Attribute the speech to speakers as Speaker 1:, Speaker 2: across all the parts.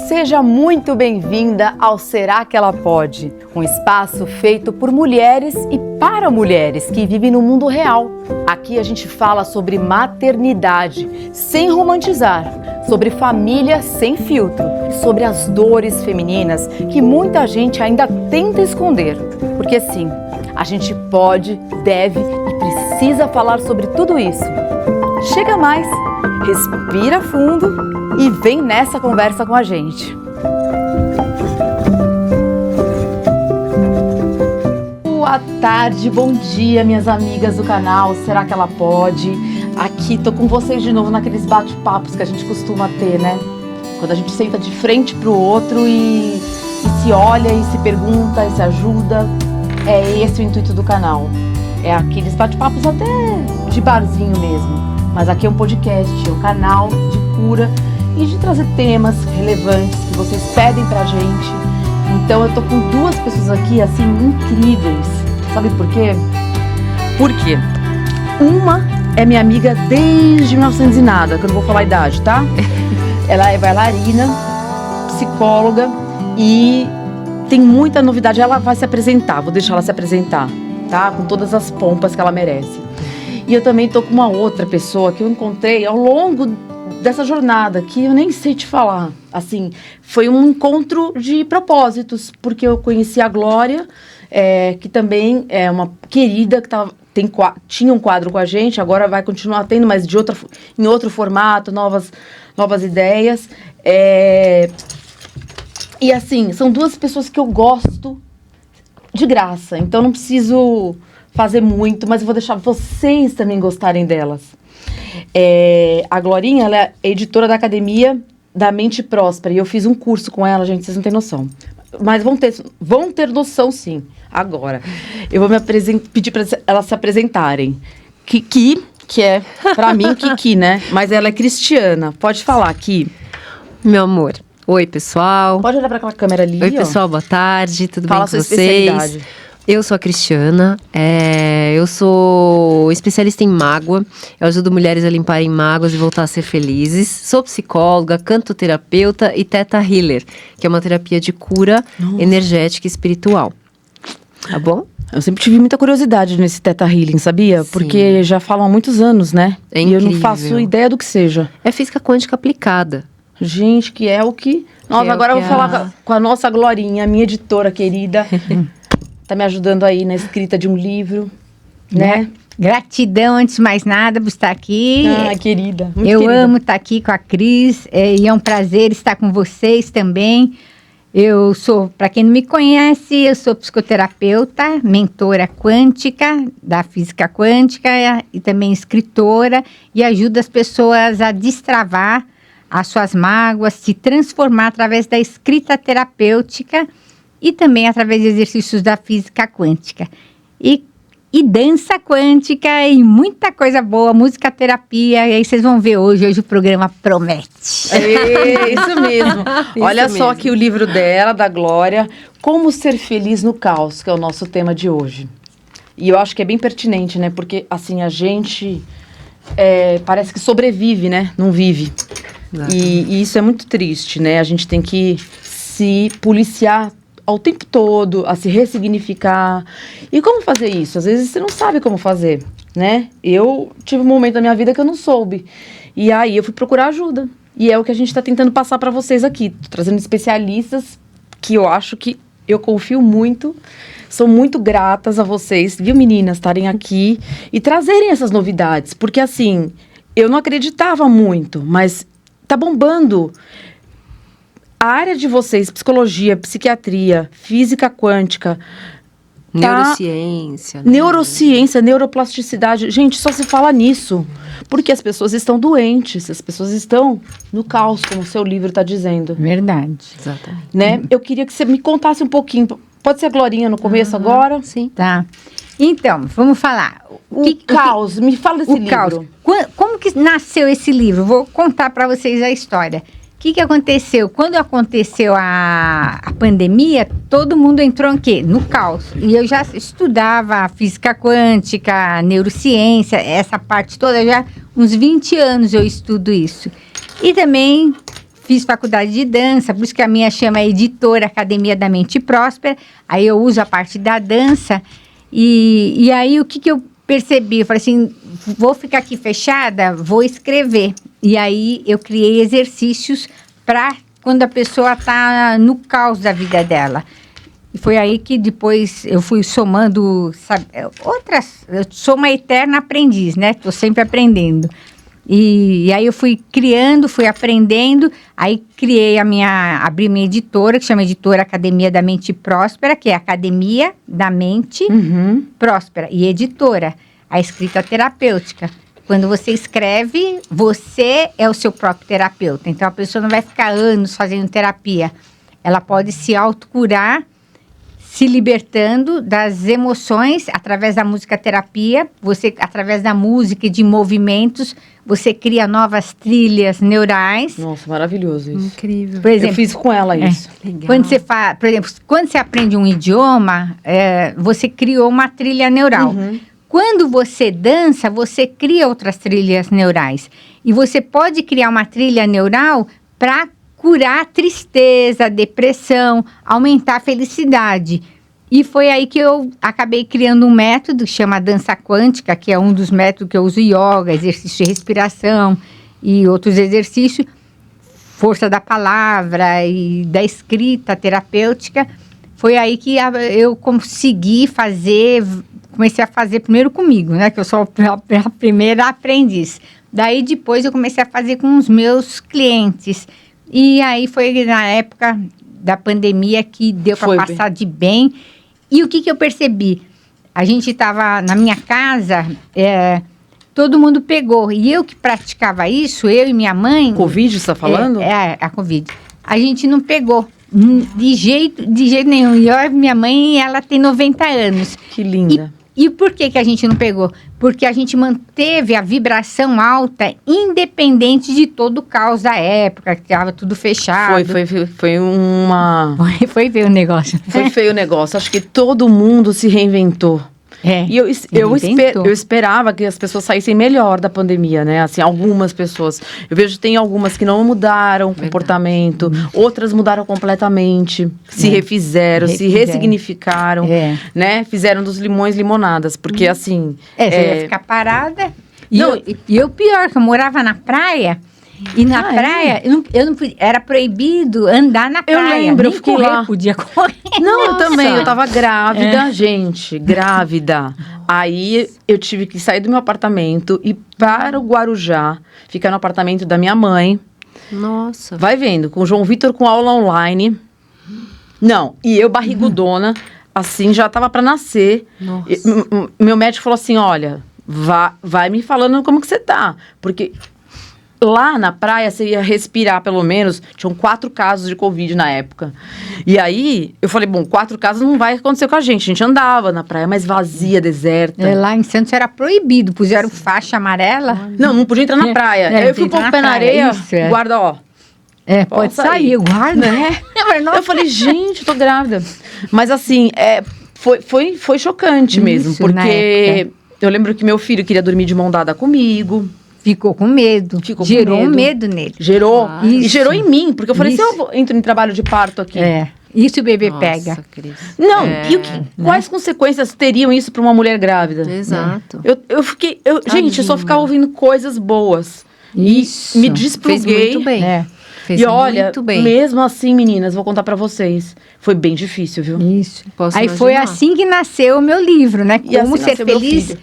Speaker 1: Seja muito bem-vinda ao Será que ela pode? Um espaço feito por mulheres e para mulheres que vivem no mundo real. Aqui a gente fala sobre maternidade, sem romantizar, sobre família sem filtro, sobre as dores femininas que muita gente ainda tenta esconder. Porque sim, a gente pode, deve e precisa falar sobre tudo isso. Chega mais, respira fundo e vem nessa conversa com a gente. Boa tarde, bom dia, minhas amigas do canal Será que ela pode? Aqui tô com vocês de novo naqueles bate-papos que a gente costuma ter, né? Quando a gente senta de frente pro outro e se olha e se pergunta e se ajuda. É esse o intuito do canal. É aqueles bate-papos até de barzinho mesmo. Mas aqui é um podcast, é um canal de cura e de trazer temas relevantes que vocês pedem pra gente. Então eu tô com duas pessoas aqui, assim, incríveis. Sabe por quê? Por quê? Uma é minha amiga desde 1900 e nada, que eu não vou falar a idade, tá? Ela é bailarina, psicóloga e tem muita novidade. Ela vai se apresentar, vou deixar ela se apresentar, tá? Com todas as pompas que ela merece. E eu também tô com uma outra pessoa que eu encontrei ao longo dessa jornada, que eu nem sei te falar. Assim, foi um encontro de propósitos, porque eu conheci a Glória, que também é uma querida, que tinha um quadro com a gente, agora vai continuar tendo, mas em outro formato, novas ideias. E assim, são duas pessoas que eu gosto de graça, então não preciso fazer muito, mas eu vou deixar vocês também gostarem delas. A Glorinha, ela é editora da Academia da Mente Próspera, e eu fiz um curso com ela, gente, vocês não têm noção. Mas vão ter noção, sim, agora. Eu vou pedir para elas se apresentarem. Kiki, que é, pra mim, Kiki, né? Mas ela é cristiana. Pode falar, Kiki.
Speaker 2: Meu amor. Oi, pessoal.
Speaker 1: Pode olhar para aquela câmera ali,
Speaker 2: Oi, pessoal, boa tarde, tudo
Speaker 1: Fala
Speaker 2: bem com
Speaker 1: a sua especialidade.
Speaker 2: Eu sou a Cristiana, eu sou especialista em mágoa, eu ajudo mulheres a limparem mágoas e voltar a ser felizes. Sou psicóloga, cantoterapeuta e Theta Healer, que é uma terapia de cura energética e espiritual. Tá bom?
Speaker 1: Eu sempre tive muita curiosidade nesse Theta Healing, sabia?
Speaker 2: Sim.
Speaker 1: Porque já falam há muitos anos, né?
Speaker 2: É
Speaker 1: e
Speaker 2: incrível.
Speaker 1: eu não faço ideia do que seja.
Speaker 2: É física quântica aplicada.
Speaker 1: Gente, que é o que... Nossa, agora eu vou falar com a nossa Glorinha, minha editora querida. Tá me ajudando aí na escrita de um livro, né?
Speaker 3: Gratidão, antes de mais nada, por estar aqui.
Speaker 1: Querida.
Speaker 3: Eu amo estar aqui com a Cris, e é um prazer estar com vocês também. Eu sou, para quem não me conhece, eu sou psicoterapeuta, mentora quântica, da física quântica, e também escritora, e ajudo as pessoas a destravar as suas mágoas, se transformar através da escrita terapêutica e também através de exercícios da física quântica. E dança quântica e muita coisa boa, música terapia, e aí vocês vão ver hoje o programa promete.
Speaker 1: Isso mesmo. Olha só aqui o livro dela, da Glória, Como Ser Feliz no Caos, que é o nosso tema de hoje. E eu acho que é bem pertinente, né? Porque, assim, a gente parece que sobrevive, né? Não vive. E isso é muito triste, né? A gente tem que se policiar ao tempo todo, a se ressignificar. E como fazer isso? Às vezes você não sabe como fazer, né? Eu tive um momento da minha vida que eu não soube. E aí eu fui procurar ajuda. E é o que a gente está tentando passar para vocês aqui. Tô trazendo especialistas que eu acho que eu confio muito. Sou muito gratas a vocês, viu, meninas, estarem aqui e trazerem essas novidades. Porque, assim, eu não acreditava muito, mas tá bombando. A área de vocês, psicologia, psiquiatria, física quântica,
Speaker 2: Neurociência. Né?
Speaker 1: Neurociência, neuroplasticidade. Gente, só se fala nisso. Porque as pessoas estão doentes, as pessoas estão no caos, como o seu livro está dizendo.
Speaker 3: Verdade.
Speaker 2: Exatamente.
Speaker 1: Né? Eu queria que você me contasse um pouquinho. Pode ser a Glorinha no começo agora?
Speaker 2: Sim.
Speaker 3: Tá. Então, vamos falar.
Speaker 1: Caos, me fala desse livro.
Speaker 3: Caos. Como que nasceu esse livro? Vou contar para vocês a história. O que aconteceu? Quando aconteceu a pandemia, todo mundo entrou em quê? No caos. E eu já estudava física quântica, neurociência, essa parte toda, já uns 20 anos eu estudo isso. E também fiz faculdade de dança, por isso que a minha chama Editora Academia da Mente Próspera. Aí eu uso a parte da dança. E aí o que eu percebi? Eu falei assim, vou ficar aqui fechada, vou escrever. E aí eu criei exercícios para quando a pessoa está no caos da vida dela. E foi aí que depois eu fui somando, sabe, outras... Eu sou uma eterna aprendiz, né? Estou sempre aprendendo. E aí eu fui criando, fui aprendendo, aí abri minha editora, que chama Editora Academia da Mente Próspera, que é Academia da Mente Próspera, e editora, a escrita terapêutica. Quando você escreve, você é o seu próprio terapeuta. Então, a pessoa não vai ficar anos fazendo terapia. Ela pode se autocurar, se libertando das emoções através da música terapia. Você, através da música e de movimentos, você cria novas trilhas neurais.
Speaker 1: Nossa, maravilhoso isso.
Speaker 2: Incrível.
Speaker 3: Por exemplo,
Speaker 1: eu fiz com ela isso.
Speaker 2: Legal.
Speaker 3: quando você faz, por exemplo, quando você aprende um idioma, você criou uma trilha neural. Quando você dança, você cria outras trilhas neurais. E você pode criar uma trilha neural para curar a tristeza, a depressão, aumentar a felicidade. E foi aí que eu acabei criando um método que chama dança quântica, que é um dos métodos que eu uso yoga, exercício de respiração e outros exercícios, força da palavra e da escrita terapêutica. Foi aí que eu consegui fazer, comecei a fazer primeiro comigo, né? Que eu sou a primeira aprendiz. Daí depois eu comecei a fazer com os meus clientes. E aí foi na época da pandemia que deu para passar de bem. E o que eu percebi? A gente estava na minha casa, todo mundo pegou. E eu que praticava isso, eu e minha mãe...
Speaker 1: Covid, você está falando?
Speaker 3: A Covid. A gente não pegou de jeito nenhum. E eu, minha mãe, ela tem 90 anos.
Speaker 1: Que linda.
Speaker 3: E por que a gente não pegou? Porque a gente manteve a vibração alta, independente de todo o caos da época, que estava tudo fechado.
Speaker 1: Foi uma...
Speaker 3: Foi feio o negócio.
Speaker 1: Foi feio o negócio. Acho que todo mundo se reinventou. E eu esperava que as pessoas saíssem melhor da pandemia, né? Assim, algumas pessoas. Eu vejo que tem algumas que não mudaram o comportamento, outras mudaram completamente, se refizeram, se ressignificaram, né? Fizeram dos limões limonadas, porque assim...
Speaker 3: Você ia ficar parada. E o pior, que eu morava na praia... E na praia, eu não podia, era proibido andar na praia.
Speaker 1: Eu lembro, eu fiquei
Speaker 3: correr,
Speaker 1: lá.
Speaker 3: Podia correr.
Speaker 1: Não, eu também, eu tava grávida, gente, grávida. Aí eu tive que sair do meu apartamento e ir para o Guarujá, ficar no apartamento da minha mãe.
Speaker 2: Nossa.
Speaker 1: Vai vendo, com o João Vitor com aula online. Não, e eu barrigudona, assim, já tava para nascer.
Speaker 2: Nossa.
Speaker 1: Meu médico falou assim, olha, vai me falando como que você tá, porque... Lá na praia, você ia respirar, pelo menos. Tinham 4 casos de Covid na época. E aí, eu falei, bom, 4 casos não vai acontecer com a gente andava na praia, mas vazia, deserta.
Speaker 3: Lá em Santos era proibido. Puseram faixa amarela.
Speaker 1: Não podia entrar na praia. Aí eu fui pôr o pé na areia, guarda, ó.
Speaker 3: Pode sair, guarda.
Speaker 1: Eu falei, gente, eu tô grávida. Mas assim, foi chocante mesmo. Porque eu lembro que meu filho queria dormir de mão dada comigo.
Speaker 3: Ficou com medo. Gerou um medo nele.
Speaker 1: Gerou. E gerou em mim. Porque eu falei, se eu entro em trabalho de parto aqui...
Speaker 3: Isso o bebê pega.
Speaker 2: Cris.
Speaker 1: Não, quais consequências teriam isso para uma mulher grávida?
Speaker 2: Exato.
Speaker 1: Eu fiquei... Gente, eu só ficava ouvindo coisas boas.
Speaker 3: Isso.
Speaker 1: E me despluguei.
Speaker 2: Fez muito bem. Fez
Speaker 1: E olha,
Speaker 2: muito bem.
Speaker 1: mesmo assim, meninas, vou contar pra vocês. Foi bem difícil, viu?
Speaker 3: Isso.
Speaker 2: Posso
Speaker 3: Aí
Speaker 2: imaginar.
Speaker 3: foi assim que nasceu o meu livro, né?
Speaker 1: E
Speaker 3: Como
Speaker 1: assim
Speaker 3: ser
Speaker 1: nasceu meu
Speaker 3: feliz,
Speaker 1: filho.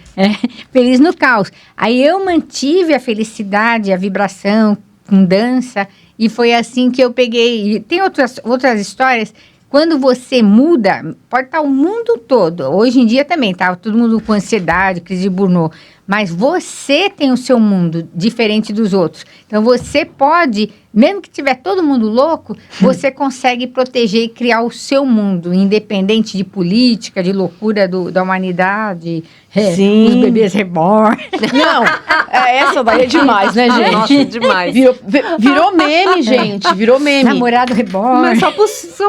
Speaker 3: feliz no caos. Aí eu mantive a felicidade, a vibração com dança. E foi assim que eu peguei. E tem outras histórias. Quando você muda, pode estar o mundo todo. Hoje em dia também, tá? Todo mundo com ansiedade, crise de burnout. Mas você tem o seu mundo diferente dos outros. Então, você pode, mesmo que tiver todo mundo louco, você consegue proteger e criar o seu mundo, independente de política, de loucura da humanidade,
Speaker 1: Sim.
Speaker 3: os bebês reborn.
Speaker 1: Não, essa daí é demais, né, gente?
Speaker 2: Nossa, demais.
Speaker 1: Virou meme, gente. Virou meme.
Speaker 3: Namorado reborn.
Speaker 2: Mas só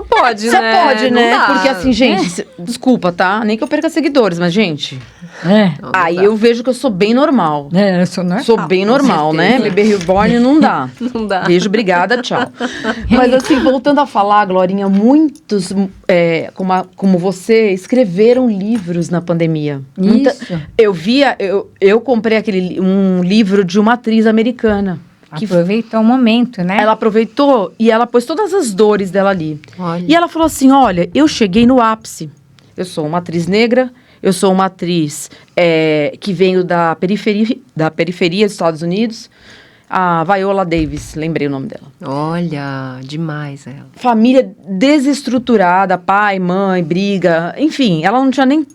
Speaker 2: pode,
Speaker 1: Só
Speaker 2: né?
Speaker 1: pode,
Speaker 2: Não
Speaker 1: né?
Speaker 2: dá.
Speaker 1: Porque assim, gente, desculpa, tá? Nem que eu perca seguidores, mas, gente...
Speaker 3: É.
Speaker 2: Não
Speaker 1: Aí
Speaker 2: dá.
Speaker 1: eu vejo que eu sou sou bem normal.
Speaker 3: Eu sou normal.
Speaker 1: Sou bem normal, né?
Speaker 2: certeza.
Speaker 1: Bebê reborn não dá.
Speaker 2: Não dá.
Speaker 1: Beijo, obrigada, tchau. Mas assim, voltando a falar, Glorinha, muitos, como você, escreveram livros na pandemia.
Speaker 3: Isso.
Speaker 1: Eu comprei um livro de uma atriz americana. Que
Speaker 3: Aproveitou o momento, né?
Speaker 1: ela aproveitou e ela pôs todas as dores dela ali.
Speaker 2: Olha.
Speaker 1: E ela falou assim, olha, eu cheguei no ápice. Eu sou uma atriz negra, eu sou uma atriz que veio da periferia dos Estados Unidos. A Viola Davis, lembrei o nome dela.
Speaker 2: Olha, demais ela.
Speaker 1: Família desestruturada, pai, mãe, briga. Enfim, ela não tinha nem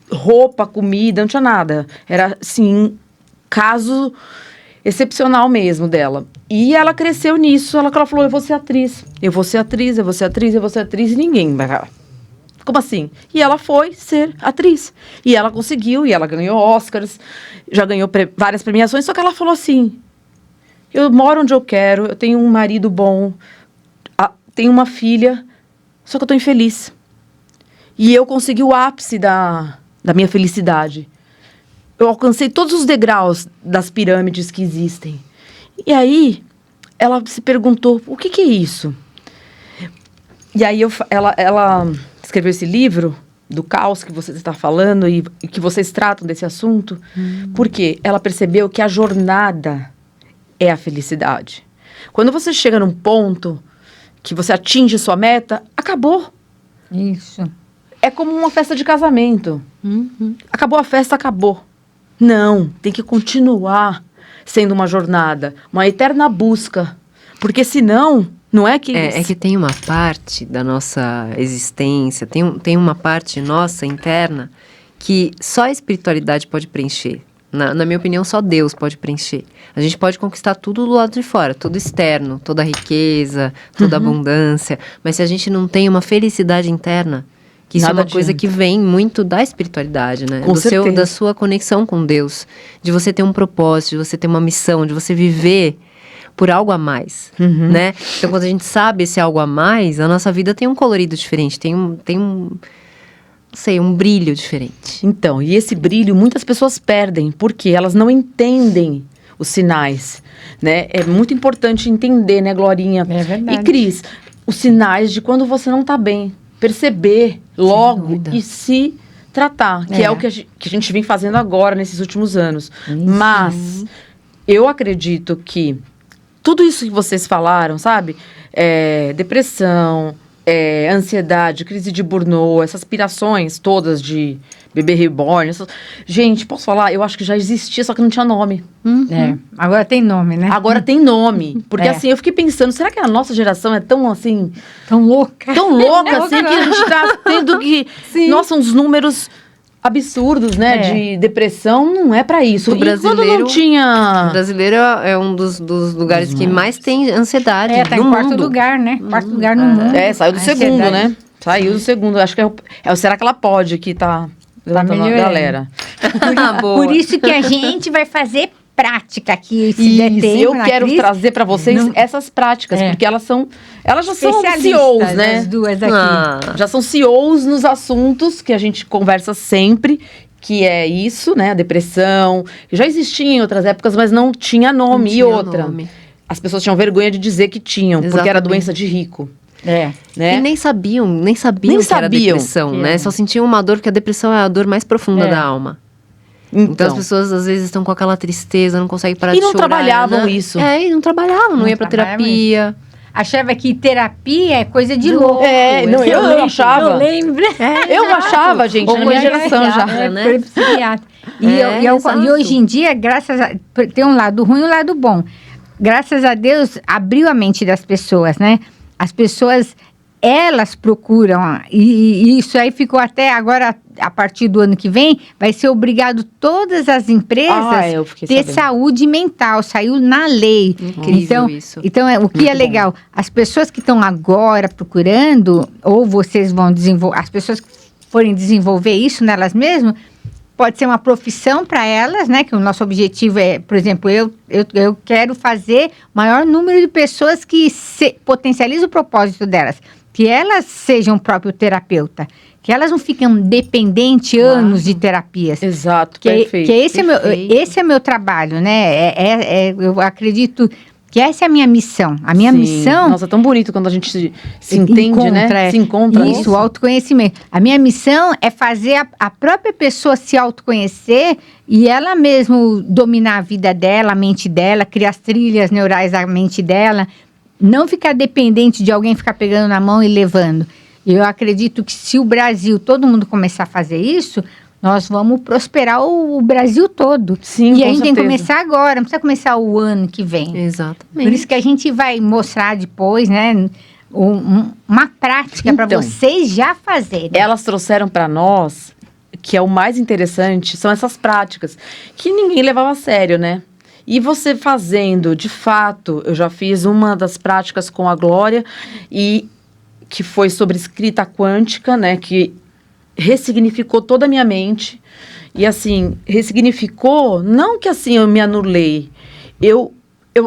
Speaker 1: roupa, comida, não tinha nada. Era, assim, caso excepcional mesmo dela. E ela cresceu nisso. Ela falou, eu vou ser atriz. Eu vou ser atriz, eu vou ser atriz, eu vou ser atriz. E ninguém vai... Como assim? E ela foi ser atriz. E ela conseguiu, e ela ganhou Oscars, já ganhou várias premiações. Só que ela falou assim, eu moro onde eu quero, eu tenho um marido bom, tenho uma filha, só que eu tô infeliz. E eu consegui o ápice da minha felicidade. Eu alcancei todos os degraus das pirâmides que existem. E aí, ela se perguntou, o que é isso? E aí, ela escreveu esse livro do caos que você está falando e que vocês tratam desse assunto, porque ela percebeu que a jornada é a felicidade. Quando você chega num ponto que você atinge sua meta, acabou.
Speaker 3: Isso.
Speaker 1: É como uma festa de casamento. Acabou a festa, acabou. Não, tem que continuar sendo uma jornada, uma eterna busca. Porque senão, não é que...
Speaker 2: É que tem uma parte da nossa existência, tem uma parte nossa interna que só a espiritualidade pode preencher. Na minha opinião, só Deus pode preencher. A gente pode conquistar tudo do lado de fora, tudo externo, toda a riqueza, toda a abundância. Mas se a gente não tem uma felicidade interna, que isso
Speaker 1: Nada
Speaker 2: é uma coisa
Speaker 1: adianta.
Speaker 2: que vem muito da espiritualidade, né?
Speaker 1: Com certeza.
Speaker 2: Da sua conexão com Deus. De você ter um propósito, de você ter uma missão, de você viver por algo a mais, né? Então, quando a gente sabe esse algo a mais, a nossa vida tem um colorido diferente, tem um não sei, um brilho diferente.
Speaker 1: Então, e esse brilho muitas pessoas perdem, porque elas não entendem os sinais, né? É muito importante entender, né, Glorinha?
Speaker 3: É verdade.
Speaker 1: E Cris, os sinais de quando você não tá bem. Perceber logo
Speaker 2: dúvida.
Speaker 1: e se tratar, que é o que a gente vem fazendo agora, nesses últimos anos. Mas eu acredito que tudo isso que vocês falaram, sabe? Depressão, ansiedade, crise de burnout, essas pirações todas de bebê reborn. Gente, posso falar? Eu acho que já existia, só que não tinha nome.
Speaker 3: Agora tem nome, né?
Speaker 1: Agora tem nome. Porque
Speaker 3: É.
Speaker 1: assim, eu fiquei pensando, será que a nossa geração é tão assim,
Speaker 3: Tão louca.
Speaker 1: tão louca assim, que a gente tá tendo que... Nossa, uns números absurdos, né? De depressão, não é pra isso.
Speaker 2: O
Speaker 1: E quando não
Speaker 2: brasileiro- O
Speaker 1: tinha...
Speaker 2: brasileiro é um dos lugares que mais tem ansiedade
Speaker 3: Tá
Speaker 2: no
Speaker 3: em quarto
Speaker 2: mundo.
Speaker 3: lugar, né? Quarto lugar no mundo.
Speaker 1: Saiu do
Speaker 3: A
Speaker 1: segundo,
Speaker 3: ansiedade.
Speaker 1: né? Saiu do segundo. Acho que é o Será que ela pode que tá levantando a
Speaker 3: melhorando.
Speaker 1: galera.
Speaker 3: Por isso que a gente vai fazer prática aqui. Se der
Speaker 1: Isso,
Speaker 3: tempo,
Speaker 1: eu
Speaker 3: na
Speaker 1: quero
Speaker 3: Cris,
Speaker 1: trazer pra vocês
Speaker 3: não-
Speaker 1: essas práticas, porque elas já são
Speaker 3: especialistas,
Speaker 1: CEOs, né?
Speaker 3: as duas aqui.
Speaker 2: Ah,
Speaker 1: Já são CEOs nos assuntos que a gente conversa sempre, que é isso, né? A depressão, que já existia em outras épocas, mas não tinha nome.
Speaker 2: não
Speaker 1: E
Speaker 2: tinha
Speaker 1: outra,
Speaker 2: nome.
Speaker 1: as pessoas tinham vergonha de dizer que tinham, porque era
Speaker 2: Exatamente.
Speaker 1: doença de rico,
Speaker 3: É.
Speaker 1: né?
Speaker 2: E nem sabiam
Speaker 1: Nem
Speaker 2: que era
Speaker 1: sabiam
Speaker 2: depressão,
Speaker 3: que
Speaker 2: né?
Speaker 3: era.
Speaker 2: Só sentiam uma dor, porque a depressão é a dor mais profunda
Speaker 3: É.
Speaker 2: da alma. Então as pessoas às vezes estão com aquela tristeza, não conseguem parar
Speaker 1: E
Speaker 2: de
Speaker 1: não
Speaker 2: chorar.
Speaker 1: trabalhavam
Speaker 2: né?
Speaker 1: isso.
Speaker 2: E não trabalhavam, não ia pra
Speaker 3: trabalhavam
Speaker 2: terapia.
Speaker 3: Achava que terapia é coisa de louco.
Speaker 1: não, eu achava.
Speaker 3: Eu lembro.
Speaker 1: Eu achava, gente,
Speaker 2: Ou
Speaker 1: na minha
Speaker 2: coisa
Speaker 1: geração já.
Speaker 2: psiquiatra, né?
Speaker 3: Foi psiquiatra.
Speaker 2: Exato.
Speaker 3: E hoje em dia, tem um lado ruim e um lado bom. Graças a Deus, abriu a mente das pessoas, né? As pessoas, elas procuram, e isso aí ficou até agora, a partir do ano que vem, vai ser obrigado todas as empresas
Speaker 1: Eu fiquei
Speaker 3: ter
Speaker 1: sabendo.
Speaker 3: saúde mental, saiu na lei.
Speaker 2: Incrível isso.
Speaker 3: Então, o que é
Speaker 1: Muito
Speaker 3: legal, as pessoas que estão agora procurando, ou vocês vão desenvolver, as pessoas que forem desenvolver isso nelas mesmas, pode ser uma profissão para elas, né? Que o nosso objetivo é, por exemplo, eu quero fazer o maior número de pessoas que potencializam o propósito delas. que elas sejam o próprio terapeuta, que elas não ficam dependentes anos de terapias.
Speaker 1: Exato,
Speaker 3: Que
Speaker 1: perfeito.
Speaker 3: esse é meu trabalho, né? Eu acredito que essa é a minha missão. A minha
Speaker 1: Sim.
Speaker 3: missão...
Speaker 1: Nossa, é tão bonito quando a gente se entende,
Speaker 3: encontra,
Speaker 1: né? Se encontra.
Speaker 3: Isso, o autoconhecimento. A minha missão é fazer a própria pessoa se autoconhecer e ela mesmo dominar a vida dela, a mente dela, criar as trilhas neurais da mente dela, não ficar dependente de alguém ficar pegando na mão e levando. Eu acredito que se o Brasil, todo mundo começar a fazer isso, nós vamos prosperar o Brasil todo.
Speaker 1: Sim,
Speaker 3: e
Speaker 1: com
Speaker 3: a gente tem que
Speaker 1: certeza.
Speaker 3: começar agora, não precisa começar o ano que vem.
Speaker 2: Exatamente.
Speaker 3: Por isso que a gente vai mostrar depois, né, uma prática para
Speaker 1: Então,
Speaker 3: vocês já fazerem.
Speaker 1: Elas trouxeram para nós, que é o mais interessante, são essas práticas que ninguém levava a sério, né? E você fazendo, de fato, eu já fiz uma das práticas com a Glória, e que foi sobre escrita quântica, né? Que ressignificou toda a minha mente. E assim, ressignificou, não que assim eu me anulei. Eu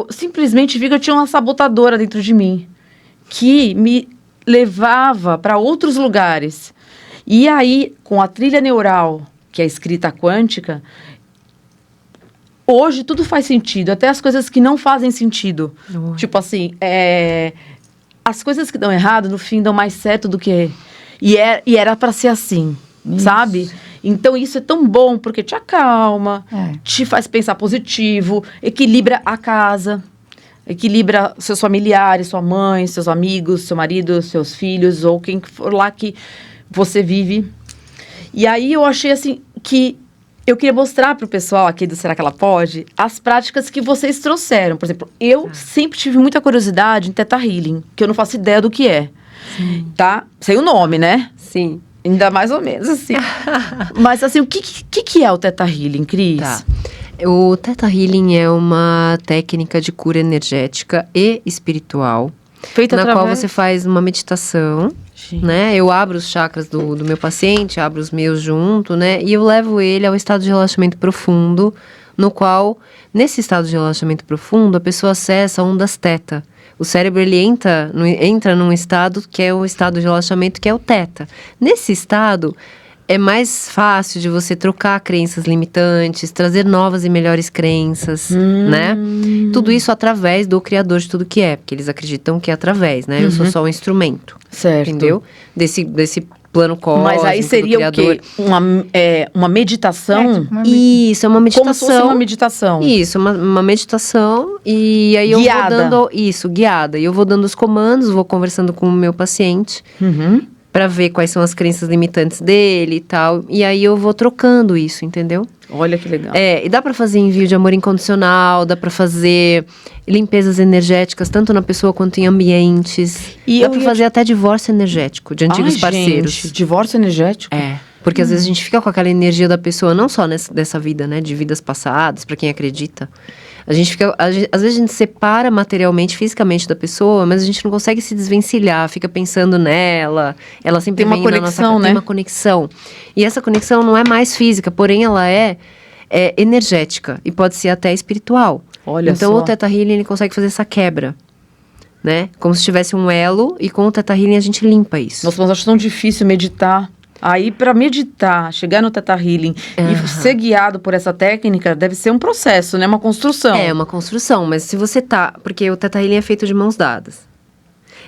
Speaker 1: simplesmente vi que eu tinha uma sabotadora dentro de mim, que me levava para outros lugares. E aí, com a trilha neural, que é a escrita quântica, hoje tudo faz sentido, até as coisas que não fazem sentido.
Speaker 2: Oi.
Speaker 1: Tipo assim, as coisas que dão errado, no fim, dão mais certo do que... E era para ser assim, sabe? Então, isso é tão bom, porque te acalma, te faz pensar positivo, equilibra a casa, equilibra seus familiares, sua mãe, seus amigos, seu marido, seus filhos, ou quem for lá que você vive. E aí, eu achei assim, que eu queria mostrar para o pessoal aqui do Será que ela pode as práticas que vocês trouxeram. Por exemplo, eu sempre tive muita curiosidade em Theta Healing, que eu não faço ideia do que é.
Speaker 2: Sim.
Speaker 1: Tá? Sei o nome, né?
Speaker 2: Sim.
Speaker 1: Ainda mais ou menos assim. Mas assim, o que é o Theta Healing, Cris?
Speaker 2: Tá. O Theta Healing é uma técnica de cura energética e espiritual,
Speaker 1: Feita
Speaker 2: na qual
Speaker 1: através...
Speaker 2: você faz uma meditação, né? Eu abro os chakras do meu paciente, abro os meus junto, né? E eu levo ele ao estado de relaxamento profundo, no qual, nesse estado de relaxamento profundo, a pessoa acessa ondas teta. O cérebro, ele entra num estado que é o estado de relaxamento, que é o teta. Nesse estado, é mais fácil de você trocar crenças limitantes, trazer novas e melhores crenças, né? Tudo isso através do Criador de tudo que é, porque eles acreditam que é através, né? Eu sou só um instrumento,
Speaker 1: Certo.
Speaker 2: entendeu? Desse plano cósmico.
Speaker 1: Mas aí seria o quê? Uma meditação?
Speaker 2: Isso, é uma meditação.
Speaker 1: Como se fosse uma meditação.
Speaker 2: Isso, uma meditação, e aí eu
Speaker 1: Guiada.
Speaker 2: vou dando... Isso, guiada. E eu vou dando os comandos, vou conversando com o meu paciente,
Speaker 1: Uhum.
Speaker 2: pra ver quais são as crenças limitantes dele e tal. E aí eu vou trocando isso, entendeu?
Speaker 1: Olha que legal.
Speaker 2: E dá pra fazer envio de amor incondicional, dá pra fazer limpezas energéticas, tanto na pessoa quanto em ambientes.
Speaker 1: E
Speaker 2: Dá
Speaker 1: eu
Speaker 2: pra
Speaker 1: ia
Speaker 2: fazer até divórcio energético de antigos parceiros.
Speaker 1: Gente, divórcio energético?
Speaker 2: Porque às vezes a gente fica com aquela energia da pessoa, não só dessa vida, né? De vidas passadas, pra quem acredita. A gente fica... às vezes a gente separa materialmente, fisicamente da pessoa, mas a gente não consegue se desvencilhar, fica pensando nela. Ela sempre
Speaker 1: Tem uma
Speaker 2: vem na
Speaker 1: conexão,
Speaker 2: nossa...
Speaker 1: né?
Speaker 2: Tem uma conexão. E essa conexão não é mais física, porém ela é energética. E pode ser até espiritual.
Speaker 1: Olha
Speaker 2: então
Speaker 1: só.
Speaker 2: o Theta Healing, ele consegue fazer essa quebra. Né? Como se tivesse um elo, e com o Theta Healing a gente limpa isso.
Speaker 1: Nossa, mas eu acho tão difícil meditar. Aí, para meditar, chegar no Theta Healing e ser guiado por essa técnica, deve ser um processo, né? Uma construção.
Speaker 2: É uma construção, mas se você tá... Porque o Theta Healing é feito de mãos dadas.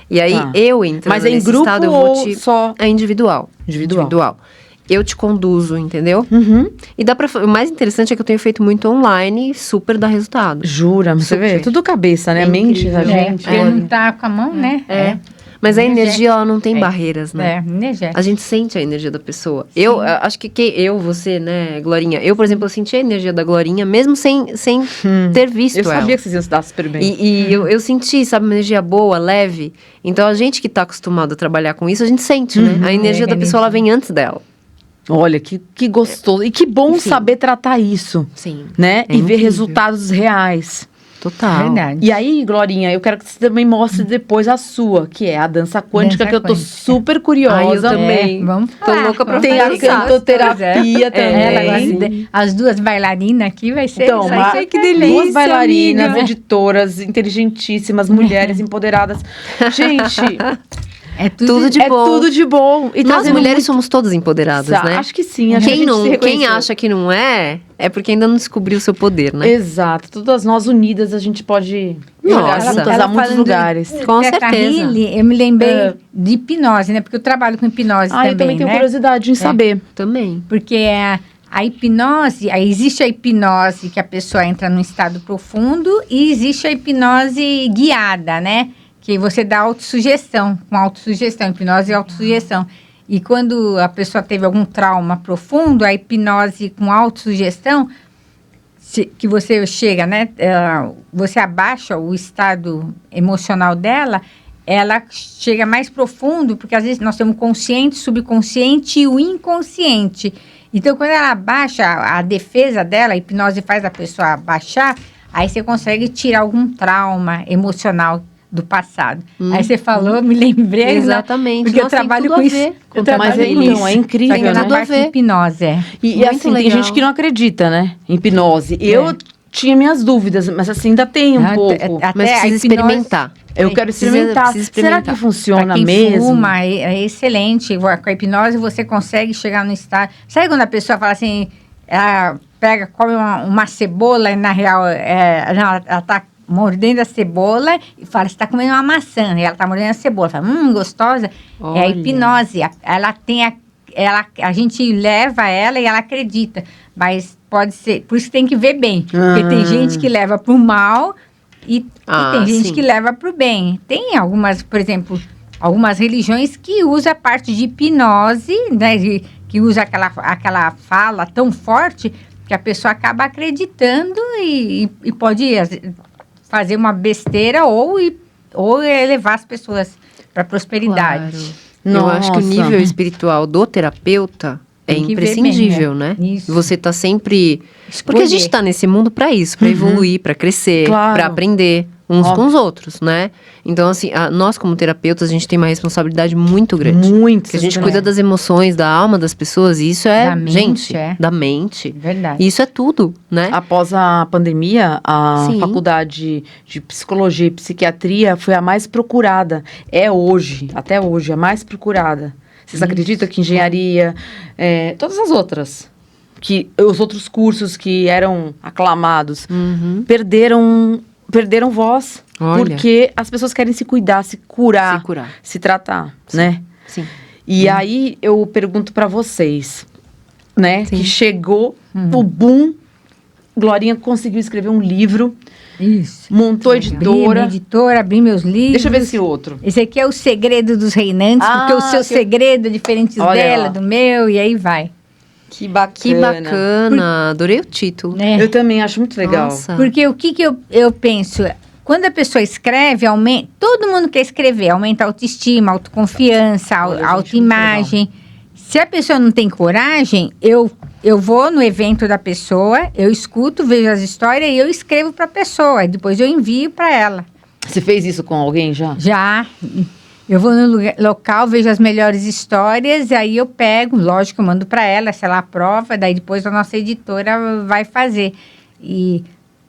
Speaker 2: E aí, eu entro
Speaker 1: Mas é em
Speaker 2: nesse
Speaker 1: grupo
Speaker 2: estado, eu
Speaker 1: ou
Speaker 2: vou te...
Speaker 1: só?
Speaker 2: É individual.
Speaker 1: Individual.
Speaker 2: Eu te conduzo, entendeu?
Speaker 1: Uhum.
Speaker 2: E dá pra... O mais interessante é que eu tenho feito muito online e super dá resultado.
Speaker 1: Jura, você vê?
Speaker 2: Super.
Speaker 1: Tudo cabeça, né?
Speaker 2: É
Speaker 1: A mente da
Speaker 2: incrível.
Speaker 1: gente.
Speaker 3: Porque não tá com a mão, né?
Speaker 2: Mas a energia, ela não tem barreiras, né?
Speaker 3: Energético.
Speaker 2: A gente sente a energia da pessoa. Eu acho que você, né, Glorinha? Eu, por exemplo, eu senti a energia da Glorinha, mesmo sem ter visto
Speaker 1: Eu
Speaker 2: ela.
Speaker 1: sabia que vocês iam se dar super bem.
Speaker 2: E eu senti, sabe, uma energia boa, leve. Então, a gente que tá acostumado a trabalhar com isso, a gente sente, né? A energia da pessoa, ela vem antes dela.
Speaker 1: Olha, que gostoso. E que bom saber tratar isso,
Speaker 2: Sim.
Speaker 1: né?
Speaker 2: É
Speaker 1: E ver
Speaker 2: incrível.
Speaker 1: resultados reais.
Speaker 2: Total.
Speaker 3: Verdade.
Speaker 1: E aí, Glorinha, eu quero que você também mostre depois a sua, que é a dança quântica,
Speaker 3: Dança
Speaker 1: que eu tô
Speaker 3: quântica.
Speaker 1: super curiosa.
Speaker 2: Ai, eu também.
Speaker 3: Vamos
Speaker 2: Tô
Speaker 3: falar.
Speaker 2: louca pra
Speaker 3: vamos
Speaker 1: Tem a
Speaker 2: fazer.
Speaker 3: falar.
Speaker 1: cantoterapia também.
Speaker 3: Ela gosta as duas bailarinas aqui vai ser...
Speaker 1: Então,
Speaker 3: vai ser
Speaker 2: que delícia,
Speaker 1: duas bailarinas,
Speaker 3: amiga.
Speaker 1: editoras, inteligentíssimas, mulheres empoderadas. Gente,
Speaker 3: É
Speaker 2: Tudo de
Speaker 1: é
Speaker 2: bom.
Speaker 1: tudo de bom. E
Speaker 2: Nós
Speaker 1: trazendo
Speaker 2: mulheres
Speaker 1: muito-
Speaker 2: somos todas empoderadas, né?
Speaker 1: Acho que sim. Acho que a
Speaker 2: Quem,
Speaker 1: gente se
Speaker 2: quem
Speaker 1: reconheceu.
Speaker 2: acha que não é porque ainda não descobriu o seu poder, né?
Speaker 1: Exato. Todas nós unidas, a gente pode chegar
Speaker 2: Nossa.
Speaker 1: juntas a muitos lugares.
Speaker 2: Com
Speaker 3: Teta
Speaker 2: certeza.
Speaker 3: Healy, eu me lembrei
Speaker 1: É.
Speaker 3: de hipnose, né? Porque eu trabalho com hipnose
Speaker 1: Ah, eu também tenho
Speaker 3: né?
Speaker 1: curiosidade em saber.
Speaker 2: Também.
Speaker 3: Porque a hipnose, aí existe a hipnose que a pessoa entra num estado profundo e existe a hipnose guiada, né? Que você dá autossugestão, com autossugestão, hipnose e autossugestão. E quando a pessoa teve algum trauma profundo, a hipnose com autossugestão, que você chega, né? Você abaixa o estado emocional dela, ela chega mais profundo, porque às vezes nós temos o consciente, subconsciente e o inconsciente. Então, quando ela abaixa a defesa dela, a hipnose faz a pessoa baixar, aí você consegue tirar algum trauma emocional do passado. Aí você falou, me lembrei.
Speaker 2: Exatamente.
Speaker 3: Porque eu
Speaker 2: Nossa, tem
Speaker 3: trabalho
Speaker 2: tudo
Speaker 3: com
Speaker 2: a
Speaker 3: isso.
Speaker 2: ver.
Speaker 3: Eu
Speaker 1: Mas
Speaker 3: trabalho
Speaker 1: é,
Speaker 3: com
Speaker 1: então,
Speaker 3: isso.
Speaker 1: é incrível,
Speaker 3: Só que na
Speaker 1: né?
Speaker 3: parte de hipnose,
Speaker 1: E
Speaker 2: Muito
Speaker 1: assim, tem
Speaker 2: legal.
Speaker 1: gente que não acredita, né? Em hipnose. Eu tinha minhas dúvidas, mas assim, ainda tem um pouco.
Speaker 2: Mas
Speaker 3: a
Speaker 2: precisa
Speaker 3: hipnose-
Speaker 2: experimentar.
Speaker 1: Eu quero experimentar.
Speaker 2: precisa
Speaker 1: Será
Speaker 2: experimentar.
Speaker 1: que funciona
Speaker 3: Pra quem
Speaker 1: mesmo?
Speaker 3: fuma, é excelente. Com a hipnose você consegue chegar no estado. Sabe quando a pessoa fala assim, ela pega, come uma cebola e na real ela tá mordendo a cebola e fala, você tá comendo uma maçã. E ela tá mordendo a cebola. Fala, gostosa. É a
Speaker 2: Olha.
Speaker 3: hipnose. Ela tem a gente leva ela e ela acredita. Mas pode ser, por isso tem que ver bem. Porque tem gente que leva pro mal e tem gente
Speaker 2: sim.
Speaker 3: que leva para o bem. Tem algumas, por exemplo, algumas religiões que usam a parte de hipnose, né, que usa aquela fala tão forte que a pessoa acaba acreditando e pode fazer uma besteira ou elevar as pessoas para prosperidade.
Speaker 2: Claro. Eu acho que o
Speaker 1: Nossa.
Speaker 2: nível espiritual do terapeuta é
Speaker 3: Tem que ver
Speaker 2: imprescindível,
Speaker 3: bem,
Speaker 2: né?
Speaker 3: Isso.
Speaker 2: Você tá sempre... Porque
Speaker 3: Escolher.
Speaker 2: a gente tá nesse mundo pra isso, pra evoluir, pra crescer,
Speaker 1: Claro.
Speaker 2: pra aprender uns
Speaker 1: Óbvio.
Speaker 2: com os outros, né? Então, assim, nós como terapeutas, a gente tem uma responsabilidade muito grande.
Speaker 1: Muito.
Speaker 2: Porque a gente
Speaker 1: vocês
Speaker 2: cuida das emoções, da alma das pessoas, e isso é,
Speaker 3: Da mente,
Speaker 2: gente,
Speaker 3: é.
Speaker 2: da mente.
Speaker 3: Verdade.
Speaker 2: E isso é tudo, né?
Speaker 1: Após a pandemia, a
Speaker 2: Sim.
Speaker 1: faculdade de psicologia e psiquiatria foi a mais procurada. É hoje, até hoje, a mais procurada. Vocês acreditam que engenharia, todas as outras, que os outros cursos que eram aclamados,
Speaker 2: Uhum.
Speaker 1: perderam voz.
Speaker 2: Olha.
Speaker 1: Porque as pessoas querem se cuidar, se curar,
Speaker 2: Se curar.
Speaker 1: se tratar, né?
Speaker 2: Sim.
Speaker 1: E aí eu pergunto pra vocês, né?
Speaker 2: Sim.
Speaker 1: Que chegou o boom. Glorinha conseguiu escrever um livro,
Speaker 3: Isso.
Speaker 1: montou
Speaker 3: Abri minha
Speaker 1: editora.
Speaker 3: editora, abri meus livros.
Speaker 1: Deixa eu ver esse outro.
Speaker 3: Esse aqui é o segredo dos reinantes,
Speaker 1: Ah,
Speaker 3: porque o seu
Speaker 1: que-
Speaker 3: segredo é diferente
Speaker 1: Olha
Speaker 3: dela,
Speaker 1: lá.
Speaker 3: do meu, e aí vai.
Speaker 1: Que bacana.
Speaker 2: Que bacana. Adorei o título.
Speaker 3: Né?
Speaker 1: Eu também acho muito legal.
Speaker 2: Nossa.
Speaker 3: Porque o que eu penso? Quando a pessoa escreve, todo mundo quer escrever, aumenta a autoestima, autoconfiança,
Speaker 1: Olha, gente,
Speaker 3: autoimagem. Se a pessoa não tem coragem, eu vou no evento da pessoa, eu escuto, vejo as histórias e eu escrevo para a pessoa. E depois eu envio para ela.
Speaker 1: Você fez isso com alguém já?
Speaker 3: Já. Eu vou no local, vejo as melhores histórias, e aí eu pego, lógico, eu mando para ela, se ela aprova, daí depois a nossa editora vai fazer.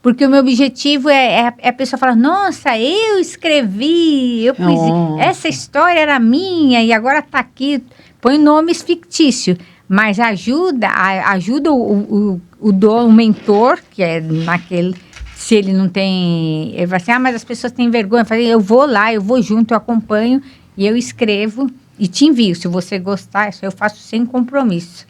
Speaker 3: Porque o meu objetivo é a pessoa falar, nossa, eu escrevi, eu pus,
Speaker 1: Oh.
Speaker 3: essa história era minha e agora está aqui. Põe nomes fictícios, mas ajuda o mentor, que é naquele... Se ele não tem... Ele vai assim, mas as pessoas têm vergonha. Eu vou lá, eu vou junto, eu acompanho e eu escrevo e te envio. Se você gostar, isso eu faço sem compromisso.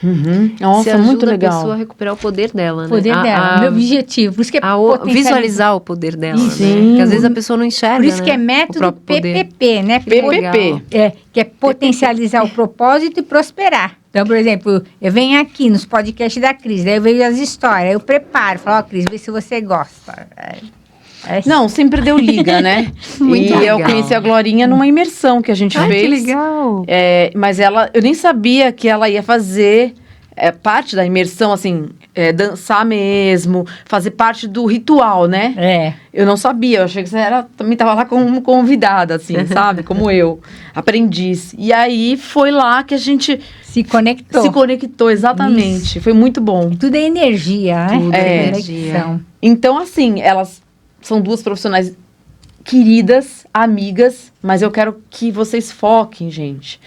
Speaker 1: Uhum.
Speaker 2: Você
Speaker 1: Nossa,
Speaker 2: ajuda
Speaker 1: muito
Speaker 2: a
Speaker 1: legal.
Speaker 2: pessoa a recuperar o poder dela, né?
Speaker 3: O poder dela, meu objetivo. Por isso que é
Speaker 2: Visualizar o poder dela,
Speaker 1: Isso.
Speaker 2: né?
Speaker 1: Sim.
Speaker 2: Porque às vezes a pessoa não enxerga,
Speaker 3: Por isso
Speaker 2: né?
Speaker 3: que é
Speaker 2: O
Speaker 3: método
Speaker 2: próprio poder.
Speaker 3: PPP, né?
Speaker 1: PPP.
Speaker 3: Que é potencializar o propósito e prosperar. Então, por exemplo, eu venho aqui nos podcasts da Cris, daí eu vejo as histórias, eu preparo, falo, Cris, vê se você gosta.
Speaker 1: Não, sempre deu liga, né?
Speaker 2: Muito
Speaker 1: e eu
Speaker 2: legal.
Speaker 1: conheci a Glorinha numa imersão que a gente
Speaker 2: Ai,
Speaker 1: fez.
Speaker 2: que legal.
Speaker 1: Mas eu nem sabia que ela ia fazer parte da imersão, assim, dançar mesmo, fazer parte do ritual, né? Eu não sabia, eu achei que você também estava lá como convidada, assim, sabe? Como eu, aprendiz. E aí foi lá que a gente
Speaker 3: Se conectou.
Speaker 1: se conectou, exatamente. Foi muito bom.
Speaker 3: Tudo é energia, né?
Speaker 2: Tudo
Speaker 1: é
Speaker 3: Conexão.
Speaker 1: Então, assim, elas são duas profissionais queridas, amigas, mas eu quero que vocês foquem, gente,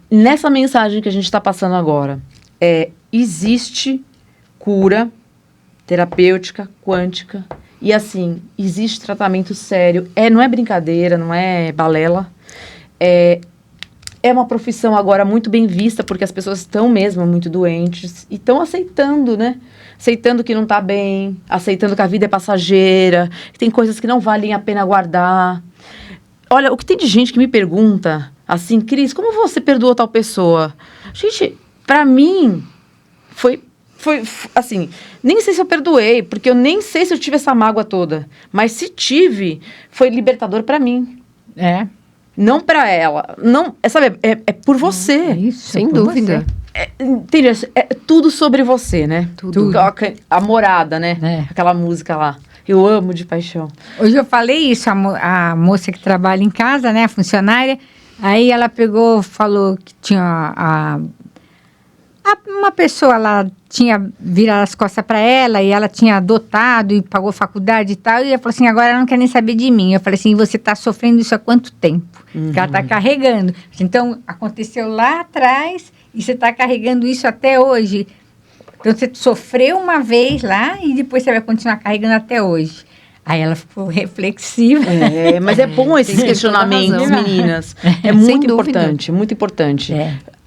Speaker 1: nessa mensagem que a gente está passando agora. Existe cura terapêutica, quântica, e assim, existe tratamento sério, não é brincadeira, não é balela, é uma profissão agora muito bem vista, porque as pessoas estão mesmo muito doentes, e estão aceitando, né? Aceitando que não está bem, aceitando que a vida é passageira, que tem coisas que não valem a pena guardar. Olha, o que tem de gente que me pergunta, assim, Cris, como você perdoou tal pessoa? Gente, pra mim, foi assim, nem sei se eu perdoei, porque eu nem sei se eu tive essa mágoa toda. Mas se tive, foi libertador pra mim. Não pra ela. Não, sabe, é por você.
Speaker 3: Isso,
Speaker 2: Sem
Speaker 3: por
Speaker 2: dúvida.
Speaker 1: Entendeu? É tudo sobre você, né?
Speaker 2: Tudo.
Speaker 1: A morada, né? Aquela música lá. Eu amo de paixão.
Speaker 3: Hoje eu falei isso, a moça que trabalha em casa, né, a funcionária, aí ela pegou, falou que tinha uma pessoa lá tinha virado as costas para ela e ela tinha adotado e pagou faculdade e tal, e ela falou assim, agora ela não quer nem saber de mim. Eu falei assim, você está sofrendo isso há quanto tempo? Que ela está carregando. Então, aconteceu lá atrás e você está carregando isso até hoje. Então, você sofreu uma vez lá e depois você vai continuar carregando até hoje. Aí ela ficou reflexiva.
Speaker 1: Mas é bom esses questionamentos, meninas. É muito importante, muito importante.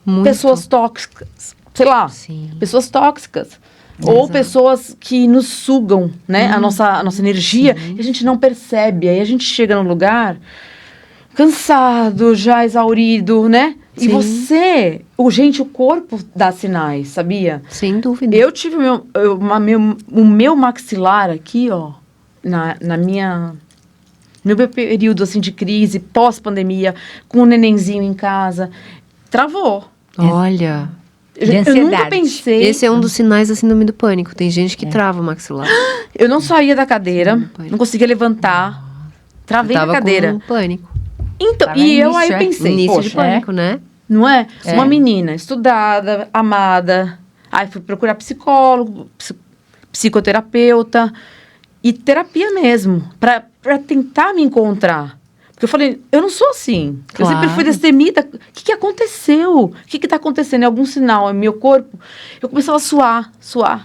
Speaker 2: Muito.
Speaker 1: Pessoas tóxicas, sei lá, pessoas tóxicas. Ou pessoas que nos sugam, né, a nossa energia, e a gente não percebe. Aí a gente chega num lugar cansado, já exaurido, né? E você, o corpo dá sinais, sabia?
Speaker 2: Sem dúvida.
Speaker 1: Eu tive o meu maxilar aqui, ó, no meu período, assim, de crise, pós-pandemia, com o nenenzinho em casa, travou.
Speaker 2: Olha,
Speaker 1: eu nunca pensei...
Speaker 2: esse é um dos sinais da síndrome do pânico. Tem gente que trava o maxilar.
Speaker 1: Eu não saía da cadeira, não conseguia levantar, travei na cadeira.
Speaker 2: Com pânico.
Speaker 1: Então, e eu aí pensei,
Speaker 2: início de pânico, né?
Speaker 1: Não é? Uma menina estudada, amada. Aí fui procurar psicólogo, psicoterapeuta e terapia mesmo, para tentar me encontrar. Porque eu falei, eu não sou assim.
Speaker 2: Claro.
Speaker 1: Eu sempre fui destemida. O que aconteceu? O que está acontecendo? É algum sinal em meu corpo? Eu começava a suar.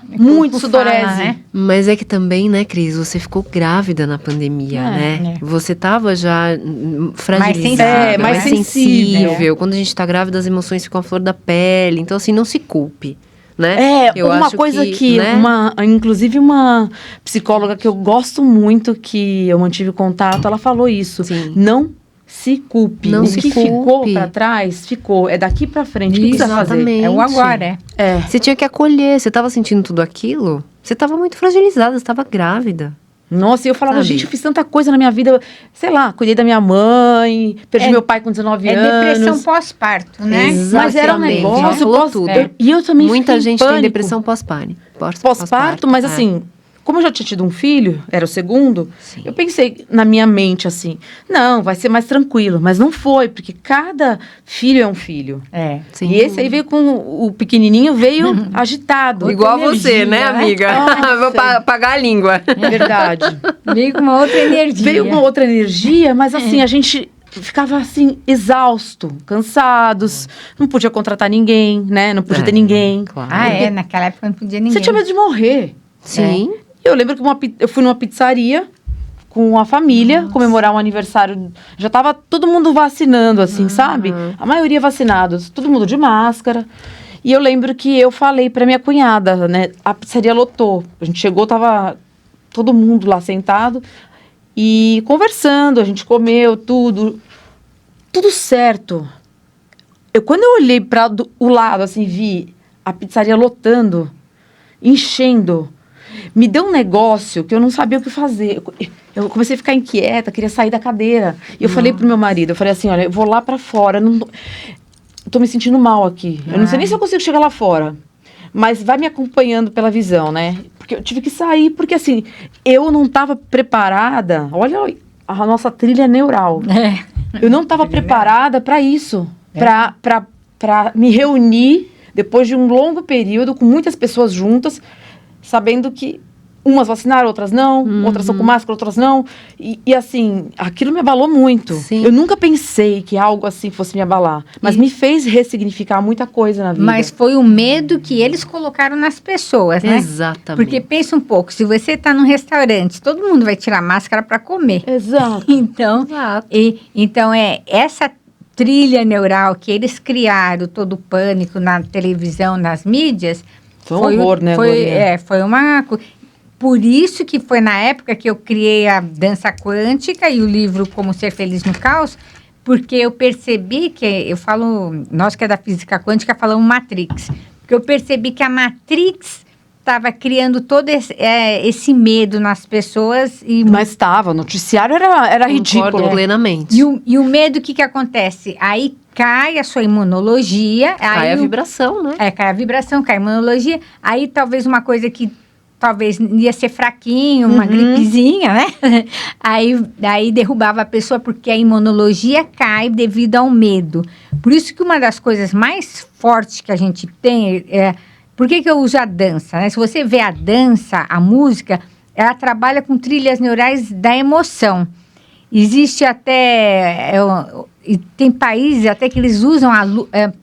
Speaker 1: Muito sudorese.
Speaker 3: Fala, né?
Speaker 2: Mas é que também, né, Cris, você ficou grávida na pandemia, né? Você estava já fragilizada,
Speaker 1: mais sensível.
Speaker 2: Quando a gente está grávida, as emoções ficam à flor da pele. Então, assim, não se culpe. Né?
Speaker 1: Eu uma
Speaker 2: acho
Speaker 1: coisa que
Speaker 2: né?
Speaker 1: inclusive uma psicóloga que eu gosto muito, que eu mantive contato, ela falou isso.
Speaker 2: Sim.
Speaker 1: Não se culpe.
Speaker 2: Não
Speaker 1: o
Speaker 2: se
Speaker 1: que
Speaker 2: culpe.
Speaker 1: Ficou pra trás, ficou. É daqui pra frente. O que precisa fazer?
Speaker 2: Exatamente.
Speaker 3: É o agora,
Speaker 2: Você tinha que acolher. Você estava sentindo tudo aquilo? Você estava muito fragilizada, você estava grávida.
Speaker 1: Nossa, e eu falava,
Speaker 2: Sabe?
Speaker 1: gente, eu fiz tanta coisa na minha vida. Sei lá, cuidei da minha mãe, perdi meu pai com 19 anos.
Speaker 3: depressão pós-parto, né?
Speaker 1: Mas era um
Speaker 2: Exatamente.
Speaker 1: negócio
Speaker 2: Falou tudo.
Speaker 1: E eu também
Speaker 2: Muita
Speaker 1: fiquei em
Speaker 2: gente tem
Speaker 1: pânico.
Speaker 2: depressão pós-parto.
Speaker 1: Mas assim, como eu já tinha tido um filho, era o segundo,
Speaker 2: Sim.
Speaker 1: eu pensei na minha mente assim, não, vai ser mais tranquilo. Mas não foi, porque cada filho é um filho.
Speaker 2: Sim.
Speaker 1: E esse aí veio com o pequenininho, veio agitado.
Speaker 2: Igual
Speaker 3: Outra
Speaker 2: você,
Speaker 3: energia,
Speaker 2: né, amiga?
Speaker 1: Nossa.
Speaker 2: Vou apagar a língua.
Speaker 1: É verdade.
Speaker 3: Veio com uma outra energia.
Speaker 1: Veio com outra energia, mas assim, a gente ficava assim, exausto, cansados, não podia contratar ninguém, né? Não podia ter ninguém.
Speaker 2: Claro.
Speaker 3: Naquela época não podia ninguém.
Speaker 1: Você tinha medo de morrer.
Speaker 2: Sim.
Speaker 1: Eu lembro que eu fui numa pizzaria com a família comemorar um aniversário. Já tava todo mundo vacinando, assim, sabe? A maioria vacinados, todo mundo de máscara. E eu lembro que eu falei pra minha cunhada, né? A pizzaria lotou. A gente chegou, tava todo mundo lá sentado e conversando. A gente comeu tudo certo. Quando eu olhei para o lado, assim, vi a pizzaria lotando, enchendo, me deu um negócio que eu não sabia o que fazer. Eu comecei a ficar inquieta, queria sair da cadeira. E eu falei pro meu marido, eu falei assim, olha, eu vou lá para fora, tô me sentindo mal aqui. Eu não sei nem se eu consigo chegar lá fora. Mas vai me acompanhando pela visão, né? Porque eu tive que sair, porque assim, eu não estava preparada. Olha a nossa trilha neural. Eu não estava preparada para isso. Para me reunir depois de um longo período com muitas pessoas juntas, sabendo que umas vacinaram, outras não, outras são com máscara, outras não. E assim, aquilo me abalou muito.
Speaker 2: Sim.
Speaker 1: Eu nunca pensei que algo assim fosse me abalar. Mas me fez ressignificar muita coisa na vida.
Speaker 3: Mas foi o medo que eles colocaram nas pessoas, né?
Speaker 2: Exatamente.
Speaker 3: Porque pensa um pouco, se você está num restaurante, todo mundo vai tirar máscara para comer.
Speaker 1: Exato.
Speaker 3: Então,
Speaker 2: Exato.
Speaker 3: então essa trilha neural que eles criaram, todo o pânico na televisão, nas mídias,
Speaker 1: Foi um horror, né, Glorinha?
Speaker 3: foi uma... Por isso que foi na época que eu criei a dança quântica e o livro Como Ser Feliz no Caos, porque eu percebi que, eu falo, nós que é da física quântica falamos Matrix, porque eu percebi que a Matrix estava criando todo esse medo nas pessoas.
Speaker 1: Mas estava, o noticiário era ridículo.
Speaker 2: Concordo plenamente.
Speaker 3: E o medo, o que acontece? Aí cai a sua imunologia.
Speaker 2: Cai
Speaker 3: aí
Speaker 2: a vibração, né?
Speaker 3: cai a vibração, cai a imunologia. Aí talvez uma coisa que talvez ia ser fraquinho, uma gripezinha, né? Aí derrubava a pessoa porque a imunologia cai devido ao medo. Por isso que uma das coisas mais fortes que a gente tem é... Por que eu uso a dança, né? Se você vê a dança, a música, ela trabalha com trilhas neurais da emoção. Existe até... E tem países até que eles usam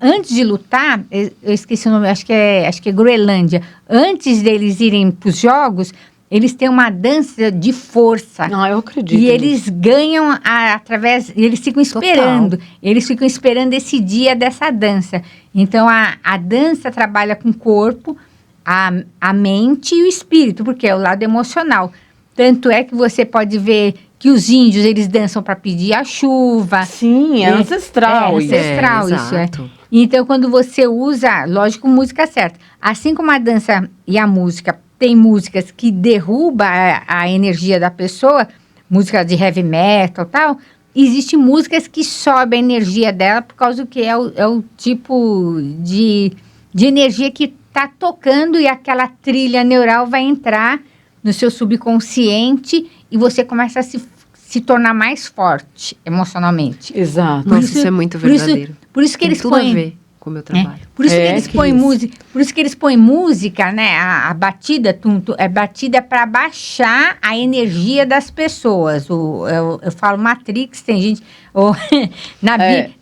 Speaker 3: antes de lutar, eu esqueci o nome, acho que é Groenlândia. Antes deles irem para os jogos, eles têm uma dança de força.
Speaker 1: Não, eu acredito.
Speaker 3: E eles ganham através, eles ficam esperando.
Speaker 2: Total.
Speaker 3: Eles ficam esperando esse dia dessa dança. Então a dança trabalha com o corpo, a mente e o espírito, porque é o lado emocional. Tanto é que você pode ver que os índios, eles dançam para pedir a chuva.
Speaker 1: Sim, é ancestral.
Speaker 3: É ancestral isso, é.
Speaker 2: exato.
Speaker 3: Então, quando você usa, lógico, música certa. Assim como a dança e a música, tem músicas que derrubam a energia da pessoa, música de heavy metal e tal, existem músicas que sobem a energia dela por causa do que é o tipo de energia que está tocando e aquela trilha neural vai entrar no seu subconsciente e você começa a se tornar mais forte emocionalmente.
Speaker 1: Exato.
Speaker 2: Nossa, isso é muito verdadeiro.
Speaker 3: Por isso que
Speaker 2: Tem
Speaker 3: eles
Speaker 2: tudo a
Speaker 3: põem...
Speaker 2: ver com o meu trabalho.
Speaker 3: Por isso que
Speaker 1: É,
Speaker 3: eles
Speaker 1: que
Speaker 3: põem
Speaker 1: isso.
Speaker 3: música, por isso que eles põem música, né? A batida, é batida para baixar a energia das pessoas. Eu falo Matrix, tem gente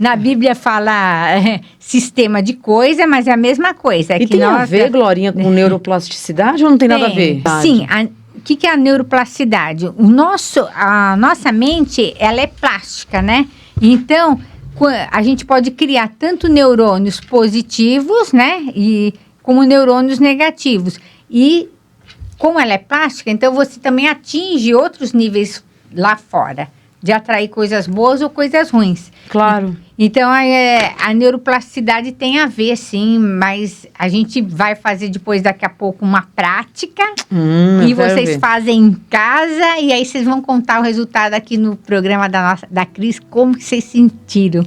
Speaker 3: na Bíblia fala sistema de coisa, mas é a mesma coisa.
Speaker 1: E tem a ver, Glorinha, com neuroplasticidade ou não tem nada a ver?
Speaker 3: Sim, o que é a neuroplasticidade? A nossa mente, ela é plástica, né? Então, a gente pode criar tanto neurônios positivos, né? Como neurônios negativos. E, como ela é plástica, então você também atinge outros níveis lá fora. De atrair coisas boas ou coisas ruins.
Speaker 1: Claro.
Speaker 3: Então, a neuroplasticidade tem a ver, sim, mas a gente vai fazer depois, daqui a pouco, uma prática. E vocês fazem em casa, e aí vocês vão contar o resultado aqui no programa da Cris, como que vocês sentiram.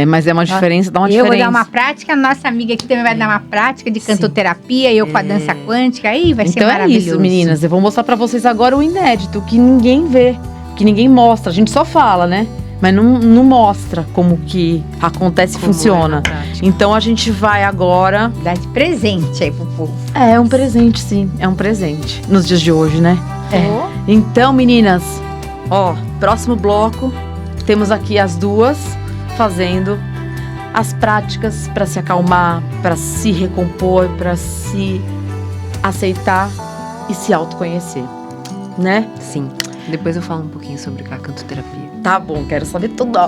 Speaker 1: Mas é uma diferença, dá uma
Speaker 3: Eu
Speaker 1: diferença.
Speaker 3: vou dar uma prática, a nossa amiga aqui também vai dar uma prática de cantoterapia, eu com a dança quântica, aí vai ser
Speaker 1: Então
Speaker 3: maravilhoso.
Speaker 1: é isso, meninas. Eu vou mostrar pra vocês agora o inédito, que ninguém vê, que ninguém mostra. A gente só fala, né? Mas não mostra como que acontece e funciona. Então a gente vai agora...
Speaker 3: Dá de presente aí pro povo.
Speaker 1: É um presente, sim. É um presente. Nos dias de hoje, né? Então, meninas, próximo bloco, temos aqui as duas fazendo as práticas para se acalmar, para se recompor, para se aceitar e se autoconhecer, né?
Speaker 2: Sim. Depois eu falo um pouquinho sobre a cantoterapia.
Speaker 1: Tá bom, quero saber tudo.